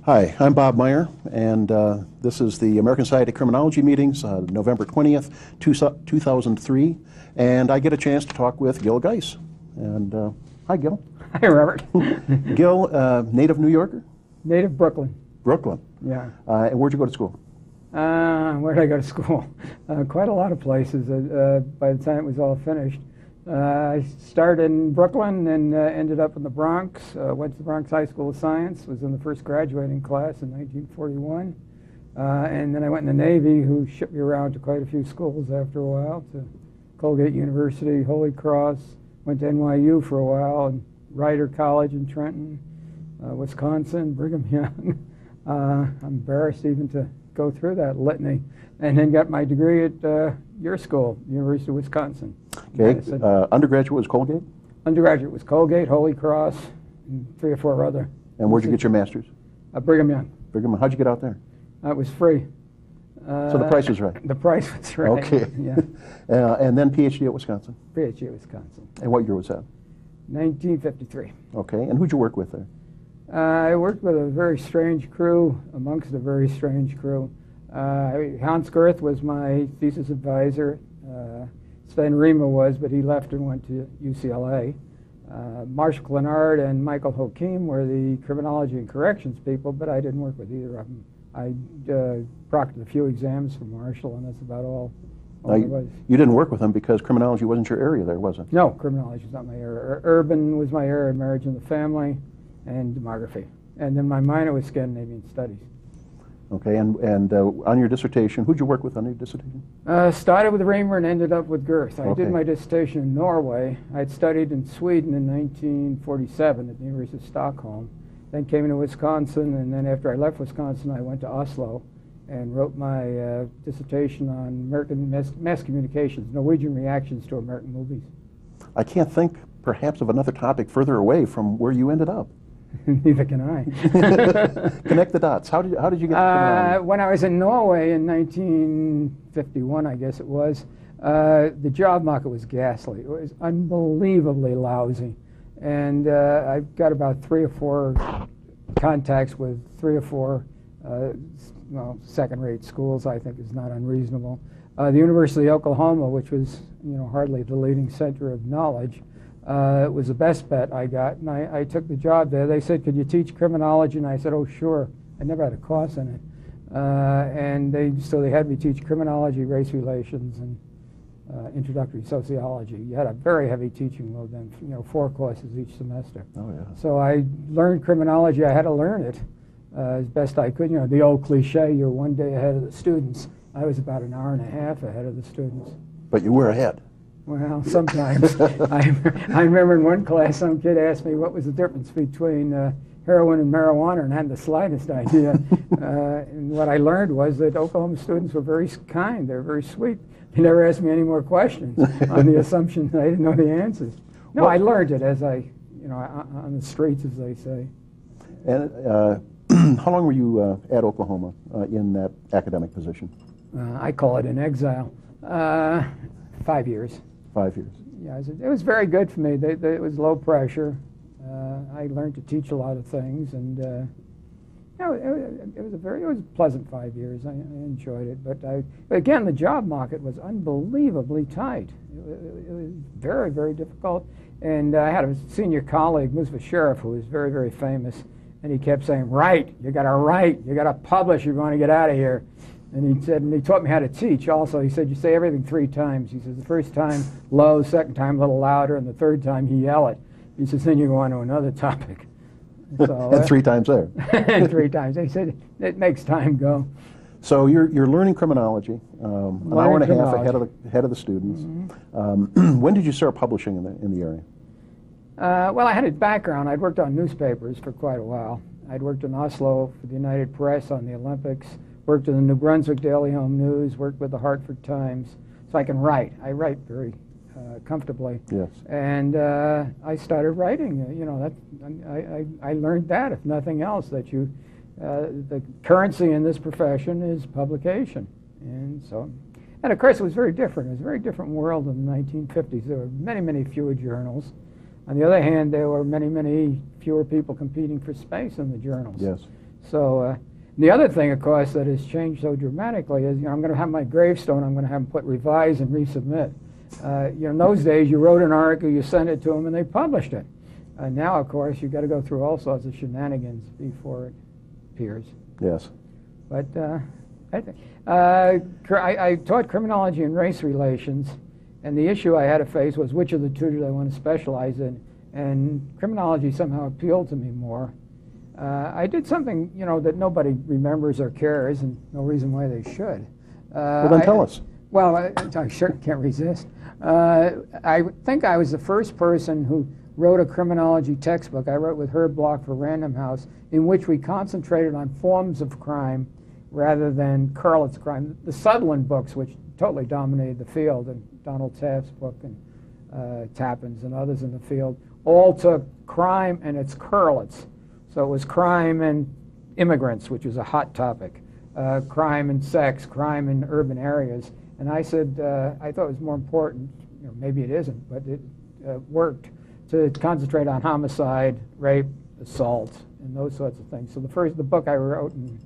Hi, I'm Bob Meier, and this is the American Society of Criminology meetings, November 20th, 2003, and I get a chance to talk with Gil Geis. And hi, Gil. Hi, Robert. Gil, native New Yorker? Native Brooklyn. Brooklyn. Yeah. And where'd you go to school? Where did I go to school? Quite a lot of places by the time it was all finished. I started in Brooklyn and ended up in the Bronx. Went to the Bronx High School of Science, was in the first graduating class in 1941. And then I went in the Navy, who shipped me around to quite a few schools after a while, to Colgate University, Holy Cross, went to NYU for a while, and Rider College in Trenton, Wisconsin, Brigham Young. I'm embarrassed even to go through that litany, and then got my degree at your school, University of Wisconsin. Okay. Undergraduate was Colgate? Undergraduate was Colgate, Holy Cross, and 3 or 4 other. And where'd you get your master's? Brigham Young. Brigham Young. How'd you get out there? It was free. So the price was right? The price was right. Okay. Yeah. And then PhD at Wisconsin? PhD at Wisconsin. And what year was that? 1953. Okay. And who'd you work with there? I worked with a very strange crew, amongst a very strange crew. Hans Gerth was my thesis advisor. Sven Rima was, but he left and went to UCLA. Marshall Clenard and Michael Hakim were the criminology and corrections people, but I didn't work with either of them. I proctored a few exams for Marshall, and that's about all it was. You didn't work with them because criminology wasn't your area there, was it? No, criminology was not my area. Urban was my area, marriage and the family, and demography. And then my minor was Scandinavian studies. Okay, and on your dissertation, who'd you work with on your dissertation? Started with Raymer and ended up with Gerth. I Okay. did my dissertation in Norway. I'd studied in Sweden in 1947 at the University of Stockholm. Then came into Wisconsin, and then after I left Wisconsin, I went to Oslo and wrote my dissertation on American mass communications, Norwegian reactions to American movies. I can't think perhaps of another topic further away from where you ended up. Neither can I. Connect the dots. How did you get to criminology? When I was in Norway in 1951, I guess it was, the job market was ghastly. It was unbelievably lousy. And I got about 3 or 4 contacts with 3 or 4 second-rate schools. I think is not unreasonable. The University of Oklahoma, which was hardly the leading center of knowledge, it was the best bet I got, and I took the job there. They said, "Could you teach criminology?" And I said, "Oh, sure." I never had a course in it, and so they had me teach criminology, race relations, and introductory sociology. You had a very heavy teaching load then, 4 courses each semester. Oh yeah. So I learned criminology. I had to learn it as best I could. The old cliche, you're one day ahead of the students. I was about an hour and a half ahead of the students. But you were ahead. Well, sometimes. I remember in one class, some kid asked me what was the difference between heroin and marijuana, and I hadn't the slightest idea. And what I learned was that Oklahoma students were very kind. They were very sweet. They never asked me any more questions on the assumption that I didn't know the answers. No, I learned it as on the streets, as they say. And how long were you at Oklahoma in that academic position? I call it an exile. 5 years. 5 years. Yeah, it was very good for me. It was low pressure. I learned to teach a lot of things, and it was a pleasant 5 years. I enjoyed it, but again, the job market was unbelievably tight. It was very, very difficult. And I had a senior colleague, Musva Sheriff, who was very, very famous, and he kept saying, "Write. You got to write. You got to publish. You want to get out of here." And he said, and he taught me how to teach also. He said, "You say everything 3 times." He says, "The first time low, second time a little louder, and the third time you yell it." He says, "Then you go on to another topic." So, and 3 times there. And 3 times. He said, "It makes time go." So you're learning criminology, an hour and a half ahead of the students. Mm-hmm. When did you start publishing in the area? Well, I had a background. I'd worked on newspapers for quite a while. I'd worked in Oslo for the United Press on the Olympics. Worked in the New Brunswick Daily Home News, worked with the Hartford Times, so I can write. I write very comfortably. Yes. And I started writing. I learned that, if nothing else, that the currency in this profession is publication. And of course, it was very different. It was a very different world in the 1950s. There were many, many fewer journals. On the other hand, there were many, many fewer people competing for space in the journals. Yes. So the other thing, of course, that has changed so dramatically is, I'm going to have my gravestone, I'm going to have them put revise and resubmit. In those days, you wrote an article, you sent it to them, and they published it. Now, of course, you've got to go through all sorts of shenanigans before it appears. Yes. But I taught criminology and race relations, and the issue I had to face was which of the two did I want to specialize in, and criminology somehow appealed to me more. I did something, that nobody remembers or cares, and no reason why they should. Well, then tell us. Well, I sure can't resist. I think I was the first person who wrote a criminology textbook. I wrote with Herb Block for Random House, in which we concentrated on forms of crime rather than correlates of crime. The Sutherland books, which totally dominated the field, and Donald Taft's book and Tappan's and others in the field, all took crime and its correlates. So it was crime and immigrants, which was a hot topic, crime and sex, crime in urban areas. And I said, I thought it was more important, maybe it isn't, but it worked to concentrate on homicide, rape, assault, and those sorts of things. So the book I wrote in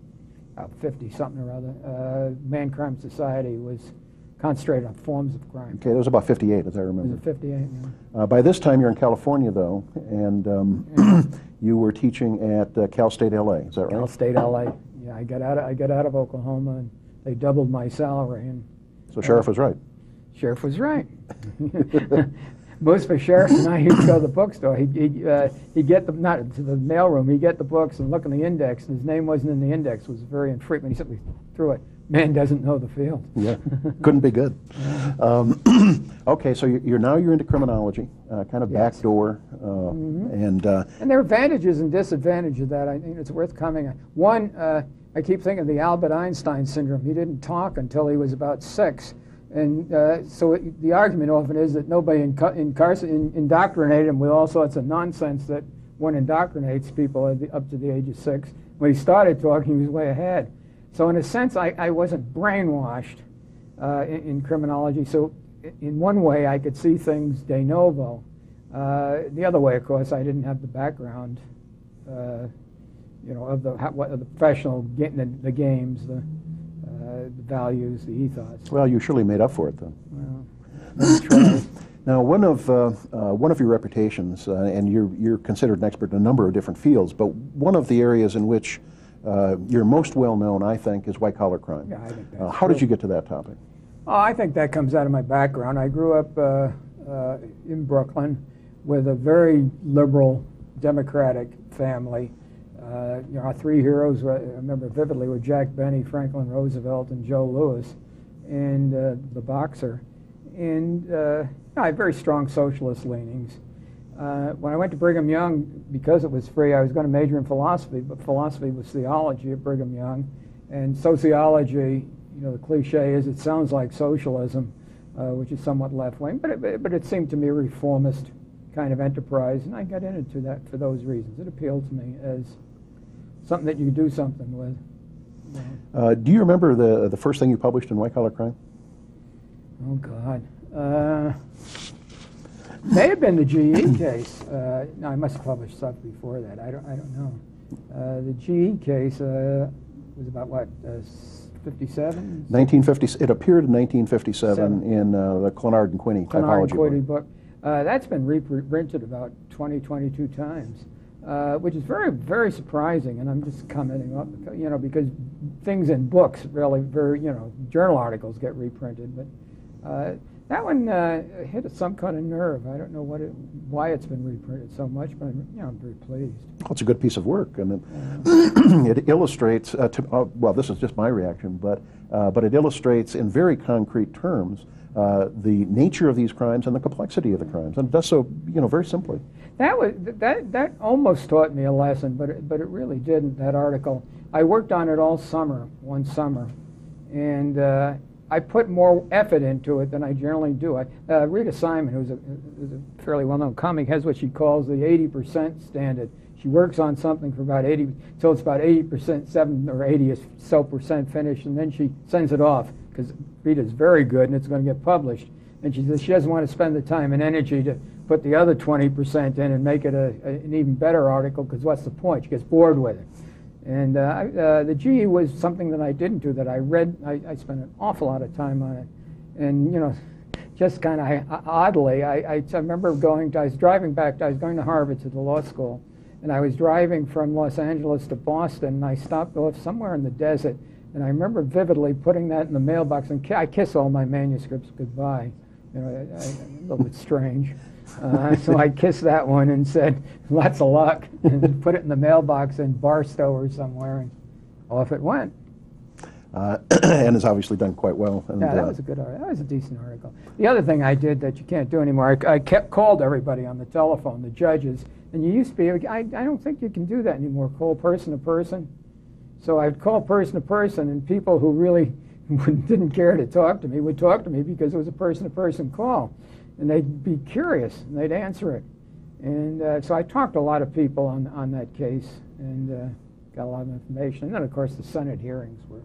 50-something or other, Man, Crime, Society, was concentrated on forms of crime. Okay, it was about 58, as I remember. Was it 58? Yeah. By this time, you're in California, though, and you were teaching at Cal State LA. Is that right? Cal State LA. Yeah, I got out of Oklahoma, and they doubled my salary. And so Sheriff was right. Sheriff was right. Most for Sheriff and I used to go to the bookstore. He'd get them, not to the mailroom, he'd get the books and look in the index, and his name wasn't in the index. It was very infrequent. He simply threw it. Man doesn't know the field. Yeah, couldn't be good. Okay, so you're into criminology, kind of Yes. backdoor, And there are advantages and disadvantages of that. I think it's worth coming. One, I keep thinking of the Albert Einstein syndrome. He didn't talk until he was about 6. And the argument often is that nobody indoctrinated him with all sorts of nonsense that one indoctrinates people up to the age of 6. When he started talking, he was way ahead. So in a sense, I wasn't brainwashed in criminology. So in one way, I could see things de novo. The other way, of course, I didn't have the background, of the professional, the games, the values, the ethos. well, you surely made up for it, though. Well, let me try. Now, one of your reputations, and you're considered an expert in a number of different fields, but one of the areas in which you're most well known, I think, is white-collar crime. Yeah, I think that's how true. did you get to that topic? Oh, I think that comes out of my background. I grew up in Brooklyn with a very liberal, democratic family. Our three heroes, I remember vividly, were Jack Benny, Franklin Roosevelt, and Joe Louis, and the boxer. And I had very strong socialist leanings. When I went to Brigham Young, because it was free, I was going to major in philosophy, but philosophy was theology at Brigham Young. And sociology, the cliche is it sounds like socialism, which is somewhat left-wing, but it seemed to me a reformist kind of enterprise, and I got into that for those reasons. It appealed to me as something that you could do something with. Do you remember the first thing you published in white-collar crime? Oh, God. May have been the GE case. No, I must have published stuff before that. I don't know. The GE case was about what, 57? 1950. It appeared in 1957 in the Clenard and Quinney typology book. That's been reprinted about 22 times, which is very, very surprising. And I'm just commenting up, because things in books really, journal articles get reprinted, but. That one hit some kind of nerve. I don't know why it's been reprinted so much, but I'm very pleased. Well, it's a good piece of work, and it illustrates. Well, this is just my reaction, but it illustrates in very concrete terms the nature of these crimes and the complexity of the crimes, and it does so, very simply. That almost taught me a lesson, but it really didn't. That article, I worked on it all summer, one summer, and. I put more effort into it than I generally do. Rita Simon, who's a fairly well-known comic, has what she calls the 80% standard. She works on something for about 80, till it's about 80%, 7 or 80 so percent finished, and then she sends it off because Rita's very good and it's going to get published. And she says she doesn't want to spend the time and energy to put the other 20% in and make it an even better article, because what's the point? She gets bored with it. And the GE was something that I didn't do, that I read. I spent an awful lot of time on it. And, you know, just kind of oddly, I remember I was driving back, I was going to Harvard to the law school, and I was driving from Los Angeles to Boston, and I stopped off somewhere in the desert, and I remember vividly putting that in the mailbox, and I kiss all my manuscripts goodbye. You know, a little bit strange. So I kissed that one and said, lots of luck, and put it in the mailbox in Barstow or somewhere, and off it went. And has obviously done quite well. And, yeah, that was a good article. That was a decent article. The other thing I did that you can't do anymore, I called everybody on the telephone, the judges, and you used to be able, I don't think you can do that anymore, call person to person. So I'd call person to person, and people who really didn't care to talk to me would talk to me because it was a person-to-person call. And they'd be curious, and they'd answer it. And so I talked to a lot of people on that case, and got a lot of information. And then, of course, the Senate hearings were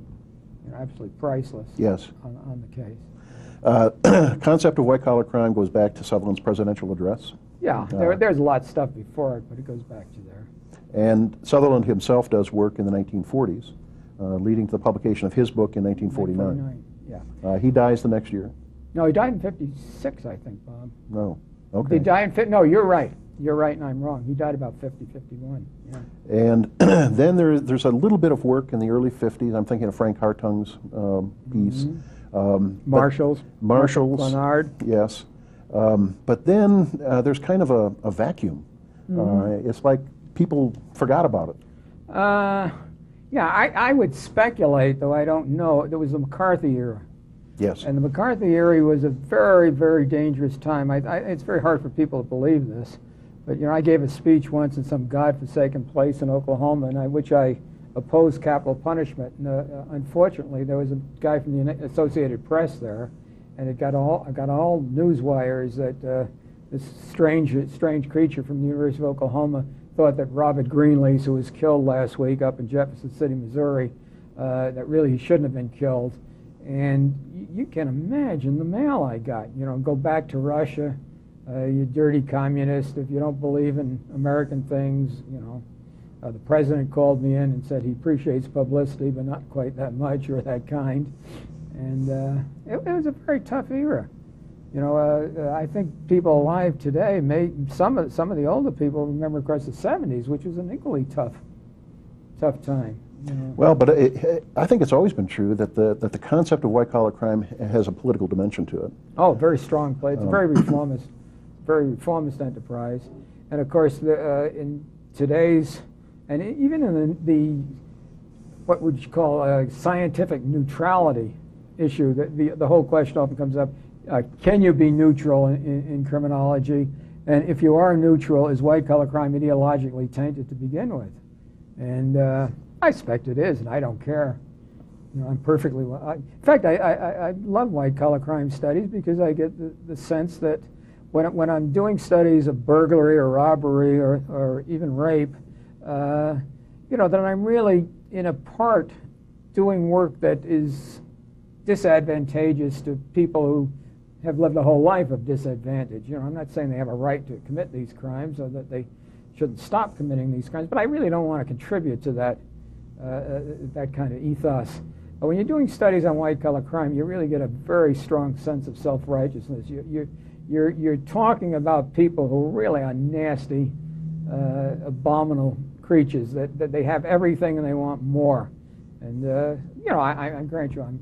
absolutely priceless. Yes. On the case. Concept of white-collar crime goes back to Sutherland's presidential address. Yeah, there's a lot of stuff before it, but it goes back to there. And Sutherland himself does work in the 1940s, leading to the publication of his book in 1949. Yeah. He dies the next year. No, he died in 56, I think, Bob. No. Okay. He died in no, you're right. You're right, and I'm wrong. He died about 50, 51. Yeah. And then there's a little bit of work in the early 50s. I'm thinking of Frank Hartung's piece. Mm-hmm. Marshall's. Leonard. Yes. But then there's kind of a vacuum. Mm-hmm. It's like people forgot about it. Yeah, I would speculate, though I don't know. There was the McCarthy era. Yes. And the McCarthy era was a very, very dangerous time. It's very hard for people to believe this. But, I gave a speech once in some godforsaken place in Oklahoma in which I opposed capital punishment. And, unfortunately, there was a guy from the Associated Press there, and it got all news wires that this strange creature from the University of Oklahoma thought that Robert Greenlease, who was killed last week up in Jefferson City, Missouri, that really he shouldn't have been killed. And you can imagine the mail I got. Go back to Russia, you dirty communist. If you don't believe in American things, the president called me in and said he appreciates publicity, but not quite that much or that kind. And it was a very tough era. I think people alive today some of the older people remember, of course, the 70s, which was an equally tough time. Well, but I think it's always been true that the concept of white-collar crime has a political dimension to it. Oh, very strong play. It's a very reformist enterprise. And of course, in today's, and even in the what would you call scientific neutrality issue, the whole question often comes up: can you be neutral in criminology? And if you are neutral, is white-collar crime ideologically tainted to begin with? And I suspect it is, and I don't care. I'm perfectly well. In fact, I love white-collar crime studies because I get the sense that when I'm doing studies of burglary or robbery or even rape, that I'm really, in a part, doing work that is disadvantageous to people who have lived a whole life of disadvantage. I'm not saying they have a right to commit these crimes or that they shouldn't stop committing these crimes, but I really don't want to contribute to that kind of ethos. But when you're doing studies on white-collar crime, you really get a very strong sense of self-righteousness. You're talking about people who really are nasty, abominable creatures, that they have everything and they want more. And I grant you,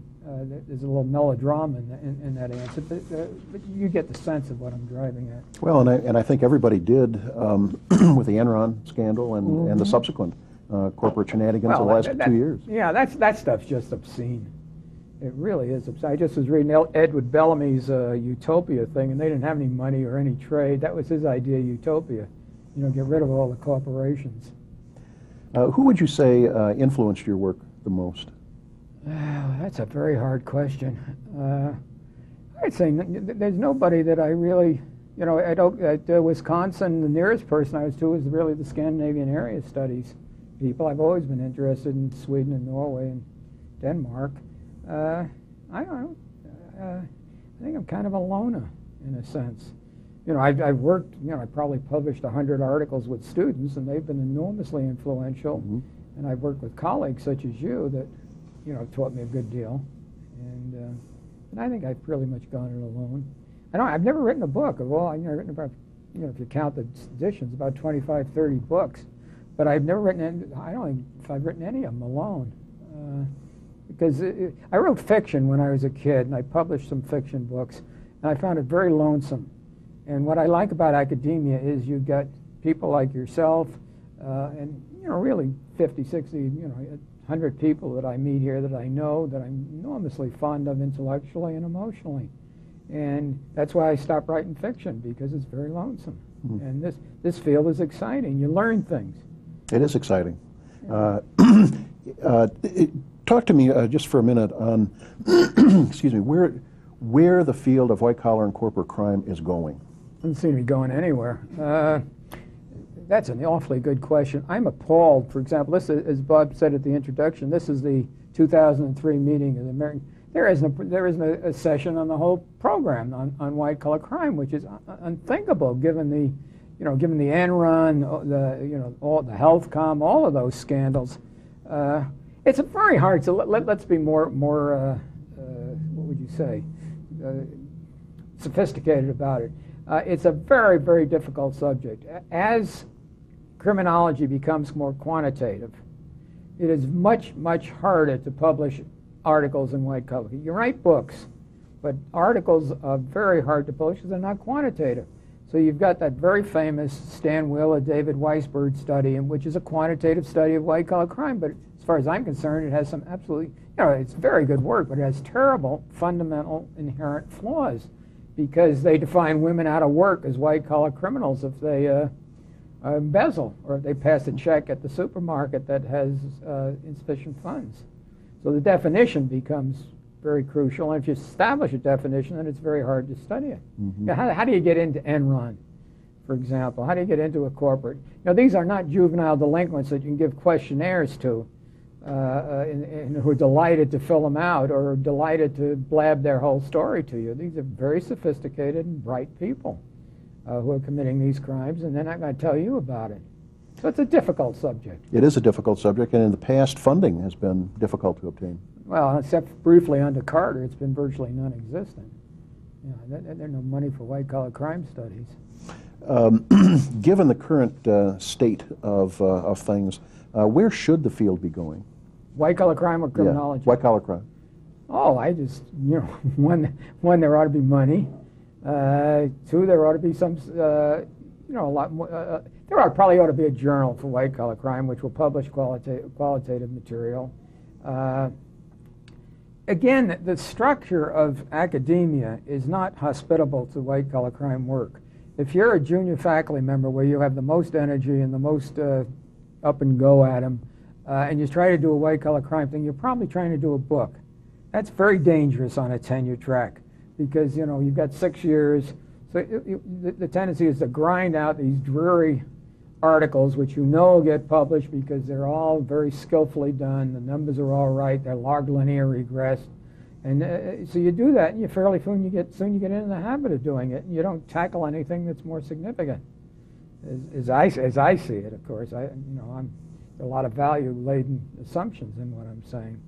there's a little melodrama in that answer, but you get the sense of what I'm driving at. Well, and I think everybody did with the Enron scandal and the subsequent corporate shenanigans of the last 2 years. Yeah, that stuff's just obscene. It really is obscene. I just was reading Edward Bellamy's Utopia thing, and they didn't have any money or any trade. That was his idea, Utopia. Get rid of all the corporations. Who would you say influenced your work the most? That's a very hard question. I'd say there's nobody that I really, at Wisconsin, the nearest person I was to was really the Scandinavian area studies people. I've always been interested in Sweden and Norway and Denmark. I don't know. I think I'm kind of a loner in a sense. I've worked, I probably published 100 articles with students, and they've been enormously influential. Mm-hmm. And I've worked with colleagues such as you that, taught me a good deal. And I think I've pretty much gone it alone. I've never written a book. I've written about, if you count the editions, about 25, 30 books. But I've never written any, I don't think if I've written any of them alone. Because I wrote fiction when I was a kid, and I published some fiction books, and I found it very lonesome. And what I like about academia is you get people like yourself, and really 50, 60, 100 people that I meet here that I know, that I'm enormously fond of intellectually and emotionally. And that's why I stopped writing fiction, because it's very lonesome. Mm-hmm. And this field is exciting. You learn things. It is exciting. Yeah. Talk to me just for a minute on, excuse me, where the field of white-collar and corporate crime is going. Doesn't seem to be going anywhere. That's an awfully good question. I'm appalled, for example, this, as Bob said at the introduction, this is the 2003 meeting of the American. There isn't a session on the whole program on white-collar crime, which is unthinkable given the, given the Enron, all the HealthCom, all of those scandals. It's a very hard. So let's be more what would you say, sophisticated about it. It's a very, very difficult subject. As criminology becomes more quantitative, it is much, much harder to publish articles in white collar. You write books, but articles are very hard to publish because they're not quantitative. So you've got that very famous Stan Wheeler, David Weisberg study, which is a quantitative study of white collar crime. But as far as I'm concerned, it has some absolutely, it's very good work, but it has terrible, fundamental, inherent flaws, because they define women out of work as white-collar criminals if they embezzle or if they pass a check at the supermarket that has insufficient funds. So the definition becomes very crucial, and if you establish a definition, then it's very hard to study it. Mm-hmm. How do you get into Enron, for example? How do you get into a corporate? These are not juvenile delinquents that you can give questionnaires to, and who are delighted to fill them out or delighted to blab their whole story to you. These are very sophisticated and bright people who are committing these crimes, and they're not going to tell you about it. So it's a difficult subject. It is a difficult subject, and in the past, funding has been difficult to obtain. Well, except briefly under Carter, it's been virtually non-existent. There's no money for white-collar crime studies. Given the current state of things, where should the field be going? White-collar crime or criminology? Yeah, white-collar crime. Oh, I just, one, there ought to be money. Two, there ought to be some, a lot more. Probably ought to be a journal for white-collar crime, which will publish qualitative material. Again, the structure of academia is not hospitable to white-collar crime work. If you're a junior faculty member where you have the most energy and the most up and go at them, and you try to do a white-collar crime thing, you're probably trying to do a book. That's very dangerous on a tenure track because, you've got 6 years. So the tendency is to grind out these dreary articles which will get published because they're all very skillfully done. The numbers are all right. They're log linear regressed. And so you do that, and you fairly soon you get into the habit of doing it, and you don't tackle anything that's more significant. As I see it, of course, I'm a lot of value-laden assumptions in what I'm saying.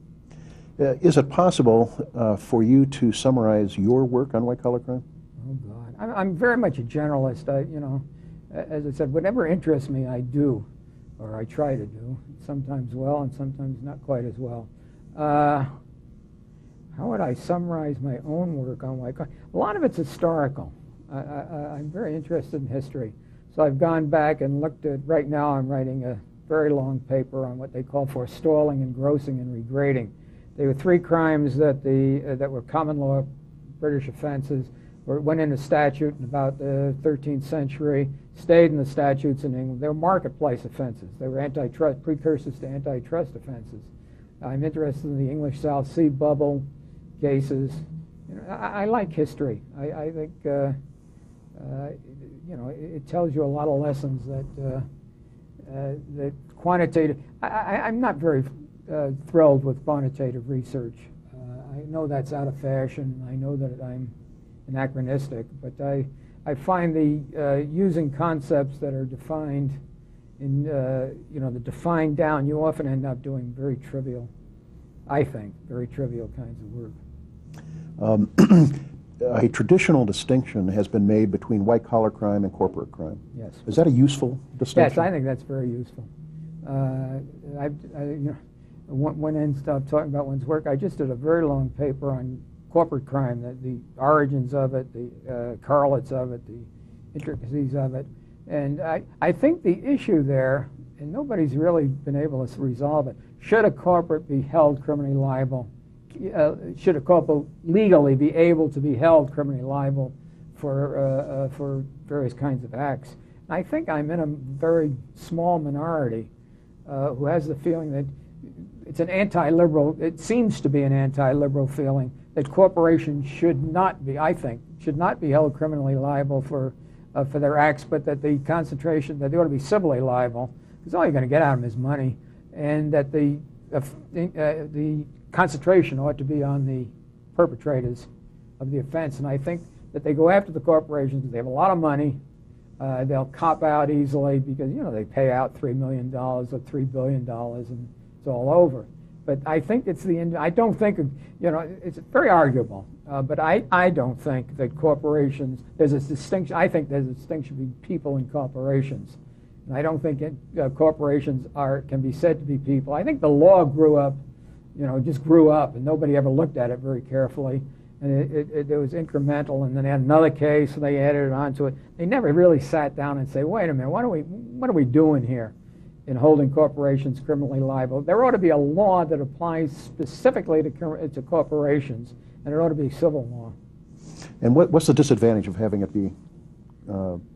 Is it possible for you to summarize your work on white-collar crime? Oh God, I'm very much a generalist. As I said, whatever interests me, I do, or I try to do. Sometimes well, and sometimes not quite as well. How would I summarize my own work on white collar? A lot of it's historical. I'm very interested in history. So I've gone back and looked at, right now I'm writing a very long paper on what they call forestalling, engrossing, and regrading. There were 3 crimes that were common law British offenses, went into statute in about the 13th century, stayed in the statutes in England. They were marketplace offenses. They were antitrust, precursors to antitrust offenses. I'm interested in the English South Sea bubble cases. I like history. I think it tells you a lot of lessons that quantitative. I'm not very thrilled with quantitative research. I know that's out of fashion. I know that I'm anachronistic, but I find the using concepts that are defined you know, the defined down, you often end up doing very trivial, I think, very trivial kinds of work. A traditional distinction has been made between white-collar crime and corporate crime. Yes. Is that a useful distinction? Yes, I think that's very useful. You know, one ends up talking about one's work. I just did a very long paper on corporate crime, the origins of it, the correlates of it, the intricacies of it. And I think the issue there, and nobody's really been able to resolve it, should a corporate be held criminally liable? Should a corporate legally be able to be held criminally liable for various kinds of acts? And I think I'm in a very small minority who has the feeling that it's an anti-liberal, it seems to be an anti-liberal feeling that corporations should not be, I think, should not be held criminally liable for their acts, but that the concentration, that they ought to be civilly liable, because all you're going to get out of them is money, and that the concentration ought to be on the perpetrators of the offense. And I think that they go after the corporations because they have a lot of money. They'll cop out easily because, you know, they pay out $3 million or $3 billion and it's all over. But I think it's I don't think, you know, it's very arguable, but I don't think that corporations, there's a distinction, I think there's a distinction between people and corporations. And I don't think corporations can be said to be people. I think the law grew up, you know, just grew up and nobody ever looked at it very carefully. And it was incremental, and then they had another case, and they added it onto it. They never really sat down and say, wait a minute, what are we doing here in holding corporations criminally liable? There ought to be a law that applies specifically to corporations, and it ought to be civil law. And what's the disadvantage of having it be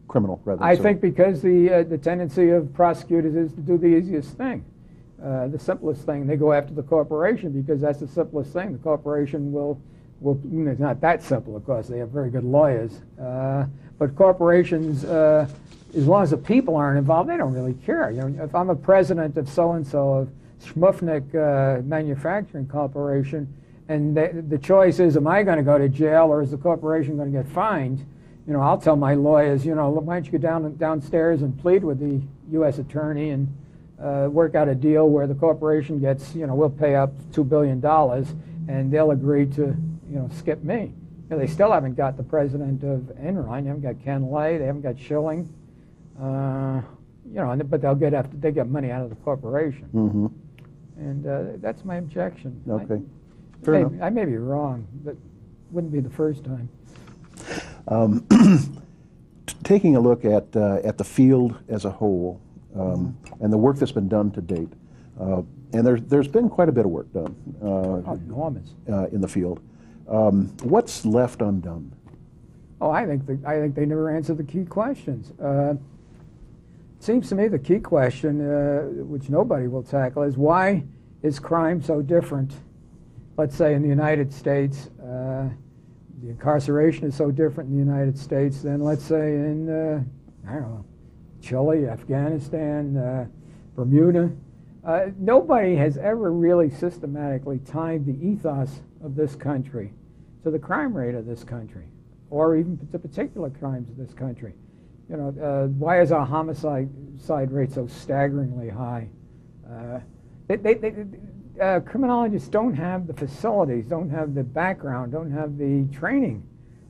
criminal rather than I civil? think because the tendency of prosecutors is to do the easiest thing, the simplest thing. They go after the corporation because that's the simplest thing. The corporation will, it's not that simple, of course. They have very good lawyers. But corporations, as long as the people aren't involved, they don't really care. You know, if I'm a president of so-and-so, of Schmufnik Manufacturing Corporation, and the choice is, am I going to go to jail or is the corporation going to get fined? You know, I'll tell my lawyers, you know, why don't you go downstairs and plead with the U.S. attorney and work out a deal where the corporation gets, you know, we'll pay up $2 billion, and they'll agree to, you know, skip me. You know, they still haven't got the president of Enron. They haven't got Ken Lay. They haven't got Schilling. You know, but they get money out of the corporation. Mm-hmm. And that's my objection. Okay. Fair enough. I may be wrong, but wouldn't be the first time. Taking a look at the field as a whole and the work that's been done to date, and there's been quite a bit of work done enormous in the field. What's left undone? Oh, I think they never answered the key questions. It seems to me the key question, which nobody will tackle, is why is crime so different? Let's say in the United States, the incarceration is so different in the United States than, let's say, in I don't know, Chile, Afghanistan, Bermuda. Nobody has ever really systematically tied the ethos of this country to the crime rate of this country, or even to particular crimes of this country. You know, why is our homicide rate so staggeringly high? Criminologists don't have the facilities, don't have the background, don't have the training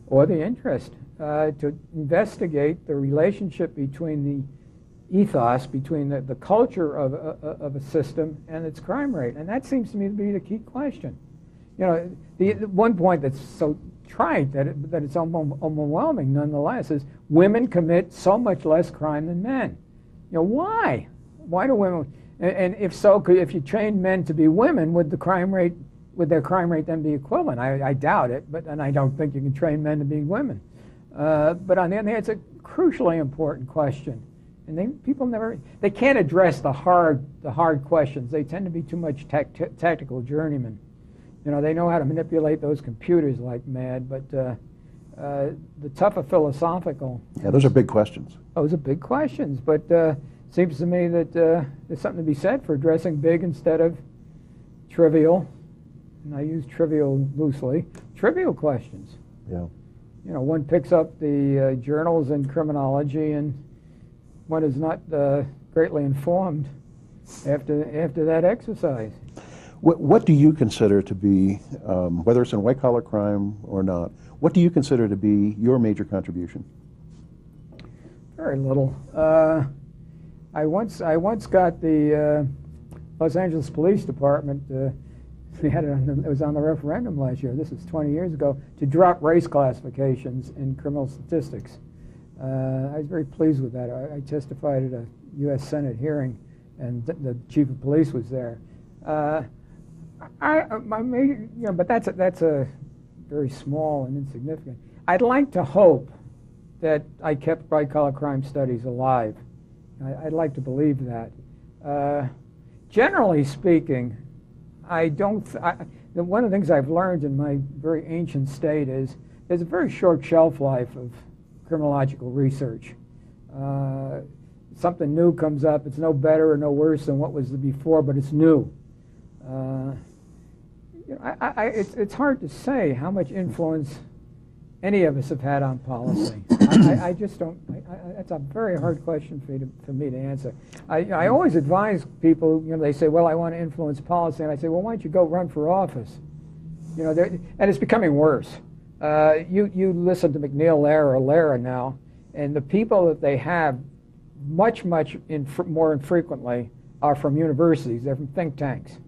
or the interest to investigate the relationship between the ethos, between the culture of a system and its crime rate. And that seems to me to be the key question. You know, the one point that's so trite that it's overwhelming nonetheless is women commit so much less crime than men. You know, why? Why do women? And if so, if you trained men to be women, would their crime rate then be equivalent? I doubt it, and I don't think you can train men to be women. But on the other hand, it's a crucially important question, and people they can't address the hard questions. They tend to be too much tactical journeymen. You know, they know how to manipulate those computers like mad, but the tougher philosophical. Yeah, those are big questions. Those are big questions, but seems to me that there's something to be said for addressing big instead of trivial, and I use trivial loosely, trivial questions. Yeah. You know, one picks up the journals in criminology, and one is not greatly informed after that exercise. What do you consider to be, whether it's in white-collar crime or not, what do you consider to be your major contribution? Very little. I once got the Los Angeles Police Department, we had it was on the referendum last year, this is 20 years ago, to drop race classifications in criminal statistics. I was very pleased with that. I testified at a U.S. Senate hearing, and the chief of police was there. My major, but that's a very small and insignificant. I'd like to hope that I kept white-collar crime studies alive. I'd like to believe that. Generally speaking, one of the things I've learned in my very ancient state is there's a very short shelf life of criminological research. Something new comes up, it's no better or no worse than what was before, but it's new. It's hard to say how much influence any of us have had on policy. I just don't. That's a very hard question for me to answer. I always advise people. They say, "Well, I want to influence policy," and I say, "Well, why don't you go run for office?" And it's becoming worse. You listen to McNeil, Lara now, and the people that they have, much more infrequently, are from universities. They're from think tanks.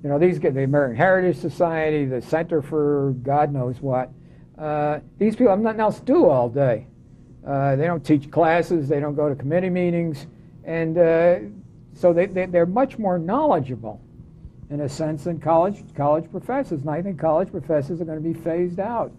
These get the American Heritage Society, the Center for God knows what. These people have nothing else to do all day. They don't teach classes, they don't go to committee meetings, and so they're much more knowledgeable, in a sense, than college professors. And I think college professors are going to be phased out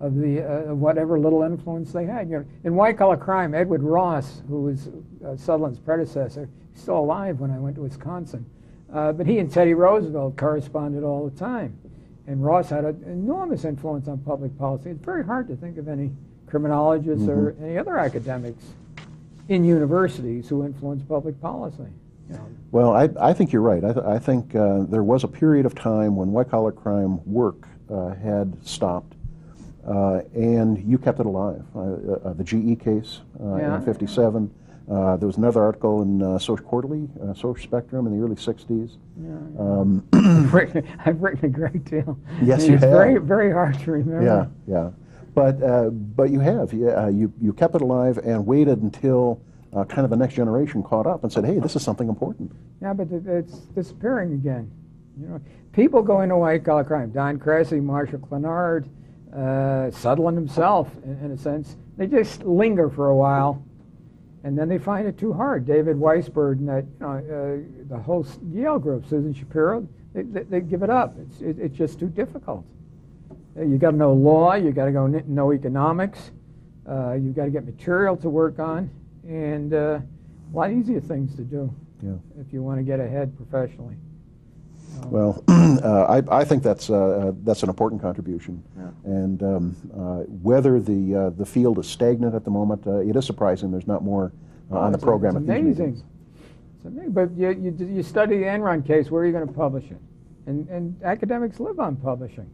of the whatever little influence they had. In white-collar crime, Edward Ross, who was Sutherland's predecessor, he's still alive when I went to Wisconsin. But he and Teddy Roosevelt corresponded all the time. And Ross had an enormous influence on public policy. It's very hard to think of any criminologists or any other academics in universities who influence public policy. Well, I think you're right. I think there was a period of time when white-collar crime work had stopped, and you kept it alive. The GE case in '57. There was another article in Social Quarterly, Social Spectrum, in the early '60s. I've written a great deal. Yes, you have. It's very, very hard to remember. Yeah. But you have. You kept it alive and waited until kind of the next generation caught up and said, "Hey, this is something important." Yeah, but it's disappearing again. People go into white-collar crime. Don Cressy, Marshall Clenard, Sutherland himself, in a sense. They just linger for a while. And then they find it too hard. David Weisberg and the whole Yale group, Susan Shapiro, they give it up. It's just too difficult. You got to know law. You got to know economics. You've got to get material to work on, and a lot easier things to do if you want to get ahead professionally. Well, I think that's an important contribution, and whether the field is stagnant at the moment, it is surprising there's not more on the program. It's amazing. It's amazing. But you study the Enron case. Where are you going to publish it? And academics live on publishing.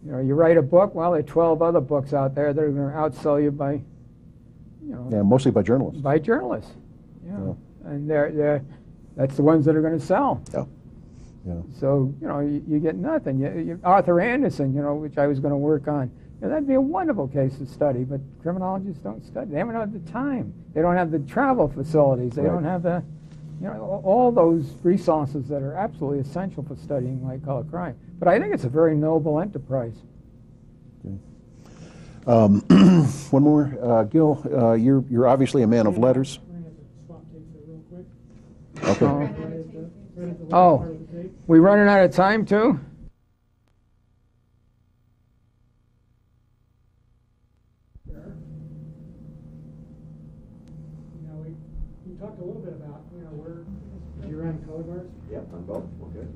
You write a book. Well, there are 12 other books out there that are going to outsell you by, mostly by journalists. By journalists. And that's the ones that are going to sell. Yeah. So, you get nothing. Arthur Anderson, which I was going to work on, that'd be a wonderful case to study, but criminologists don't study. They haven't had the time. They don't have the travel facilities. They don't have the, all those resources that are absolutely essential for studying white-collar crime. But I think it's a very noble enterprise. Okay. One more. Gil, you're obviously a man of letters. Okay. Oh, we running out of time too? We talked a little bit about, where you ran color bars. Yep, on both. We're good.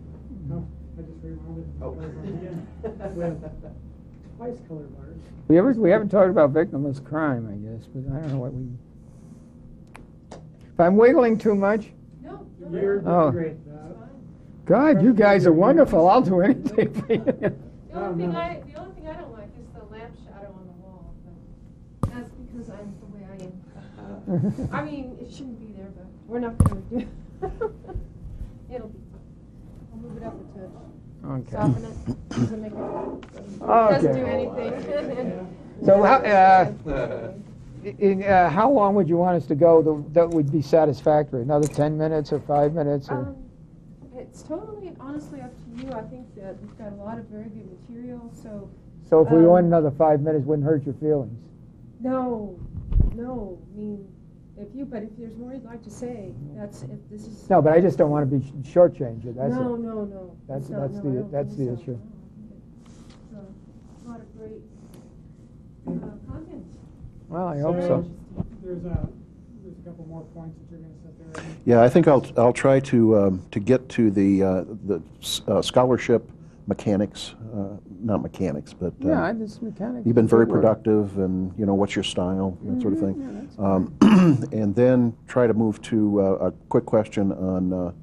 No, I just rewound it. Color bars again. With twice color bars. We haven't talked about victimless crime, I guess, but I don't know what we. If I'm wiggling too much. No, you're doing great. God, you guys are wonderful. I'll do anything for you. The only thing I don't like is the lamp shadow on the wall. But that's because I'm the way I am. I mean, it shouldn't be there, but We're not going to do. It'll be fun. I'll move it up a touch. Okay. Soften it. Doesn't make it. Okay. Doesn't do anything. So how long would you want us to go that would be satisfactory? Another 10 minutes or 5 minutes? Or? It's totally, honestly, up to you. I think that we've got a lot of very good material. So if we went another 5 minutes, wouldn't hurt your feelings? No. I mean, but if there's more you'd like to say, that's if this is. No, but I just don't want to be shortchanged. That's No. That's No, the I don't that's think the so. issue. No. It's a lot of great content. Well, I hope so. There's a couple more points that you're going to set there. Yeah, I think I'll try to get to the scholarship mechanics, not mechanics, but Yeah, I just mechanics. you've been very good word. productive, and what's your style, that sort of thing. Yeah, that's fine. And then try to move to a quick question on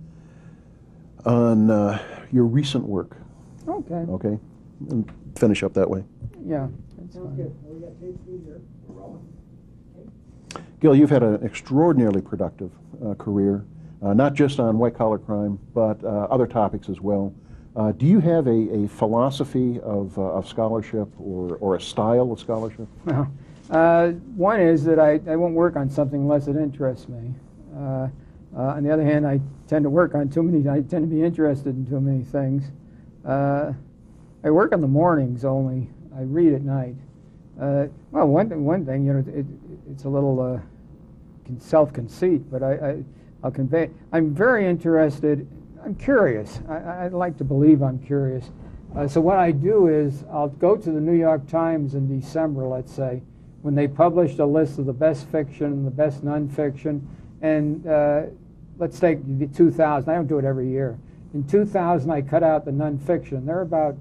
your recent work. Okay. Okay, and finish up that way. Yeah, that's Sounds fine. good. Well, we got tape speed here. We're rolling. Gil, you've had an extraordinarily productive career, not just on white-collar crime, but other topics as well. Do you have a philosophy of scholarship or a style of scholarship? Well, one is that I won't work on something unless it interests me. On the other hand, I tend to be interested in too many things. I work in the mornings only. I read at night. Well, one thing, it's a little self-conceit, but I'll convey. I'm very interested. I'm curious. I like to believe I'm curious. So what I do is I'll go to the New York Times in December, let's say, when they published a list of the best fiction and the best nonfiction, and let's take 2000. I don't do it every year. In 2000, I cut out the nonfiction. There are about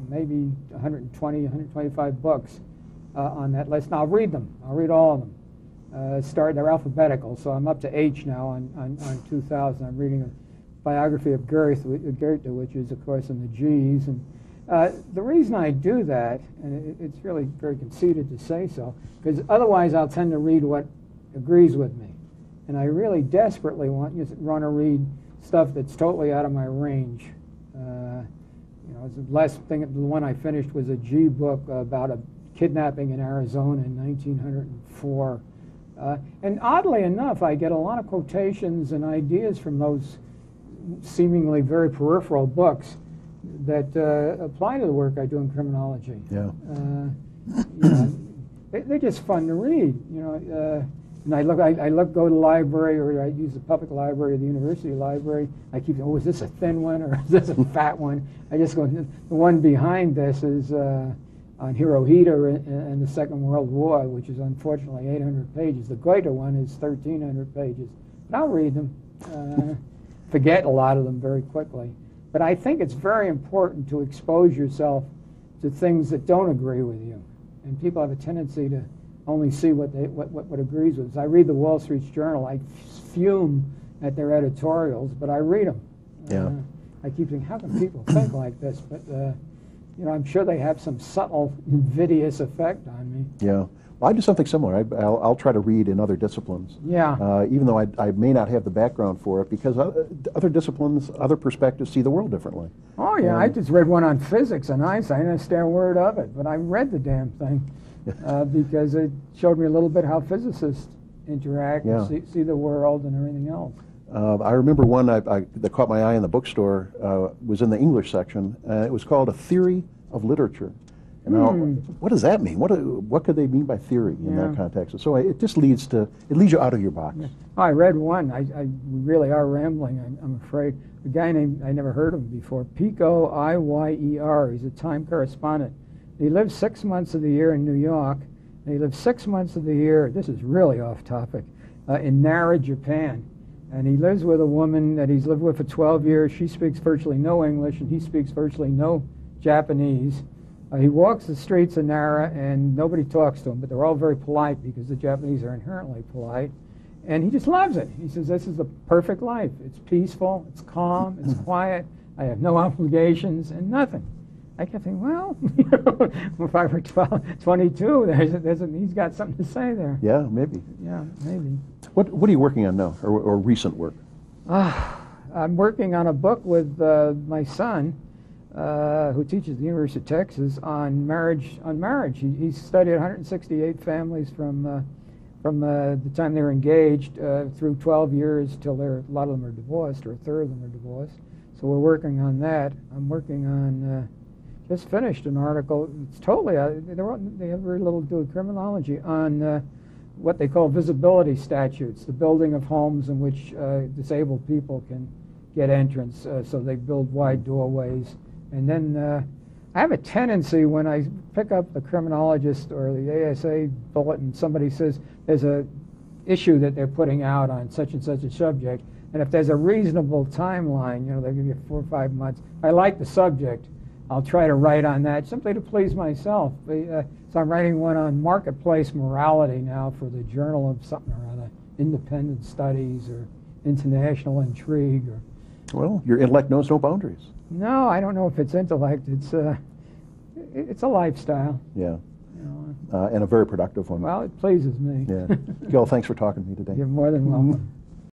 maybe 120, 125 books on that list. And I'll read them. I'll read all of them. They're alphabetical, so I'm up to H now on 2000. I'm reading a biography of Goethe, which is, of course, in the G's. And the reason I do that, and it's really very conceited to say so, because otherwise I'll tend to read what agrees with me. And I really desperately want to read stuff that's totally out of my range. The last thing, the one I finished was a G book about a kidnapping in Arizona in 1904. And oddly enough, I get a lot of quotations and ideas from those seemingly very peripheral books that apply to the work I do in criminology. Yeah. They're just fun to read. And I go to the library, or I use the public library or the university library. I keep, is this a thin one or is this a fat one? I just go, the one behind this is on Hirohito and the Second World War, which is unfortunately 800 pages. The Goethe one is 1,300 pages. But I'll read them. Forget a lot of them very quickly. But I think it's very important to expose yourself to things that don't agree with you. And people have a tendency to only see what agrees with us. I read the Wall Street Journal. I fume at their editorials, but I read them. Yeah. I keep thinking, how can people think like this? But I'm sure they have some subtle, invidious effect on me. Yeah. Well, I do something similar. I'll try to read in other disciplines. Yeah. Even though I may not have the background for it, because other disciplines, other perspectives see the world differently. Oh, yeah. I just read one on physics on Einstein. I didn't understand a word of it, but I read the damn thing because it showed me a little bit how physicists interact and see the world and everything else. I remember one that caught my eye in the bookstore was in the English section. It was called A Theory of Literature. And now, what does that mean? What could they mean by theory in that context? And so it just leads you out of your box. Yeah. Oh, I read one. We really are rambling, I'm afraid. A guy named, I never heard of him before, Pico, Iyer. He's a Time correspondent. He lives 6 months of the year in New York. And he lives 6 months of the year, this is really off topic, in Nara, Japan. And he lives with a woman that he's lived with for 12 years. She speaks virtually no English, and he speaks virtually no Japanese. He walks the streets of Nara, and nobody talks to him, but they're all very polite because the Japanese are inherently polite. And he just loves it. He says, this is the perfect life. It's peaceful, it's calm, it's quiet. I have no obligations and nothing. I kept thinking, well, if I were 22, he's got something to say there. Yeah, maybe. Yeah, maybe. What are you working on now, or recent work? I'm working on a book with my son, who teaches at the University of Texas, on marriage. He studied 168 families from the time they were engaged through 12 years till a lot of them are divorced, or a third of them are divorced. So we're working on that. I'm working on, just finished an article. It's totally, they have very little to do with criminology, on what they call visibility statutes, the building of homes in which disabled people can get entrance, so they build wide doorways. And then I have a tendency, when I pick up the criminologist or the ASA bulletin, somebody says there's a issue that they're putting out on such and such a subject, and if there's a reasonable timeline, they give you 4 or 5 months. I like the subject. I'll try to write on that simply to please myself. So I'm writing one on marketplace morality now for the Journal of something or other, Independent Studies or International Intrigue. Well, your intellect knows no boundaries. No, I don't know if it's intellect. It's a lifestyle. Yeah, and a very productive one. Well, it pleases me. Yeah. Gil, thanks for talking to me today. You're more than welcome.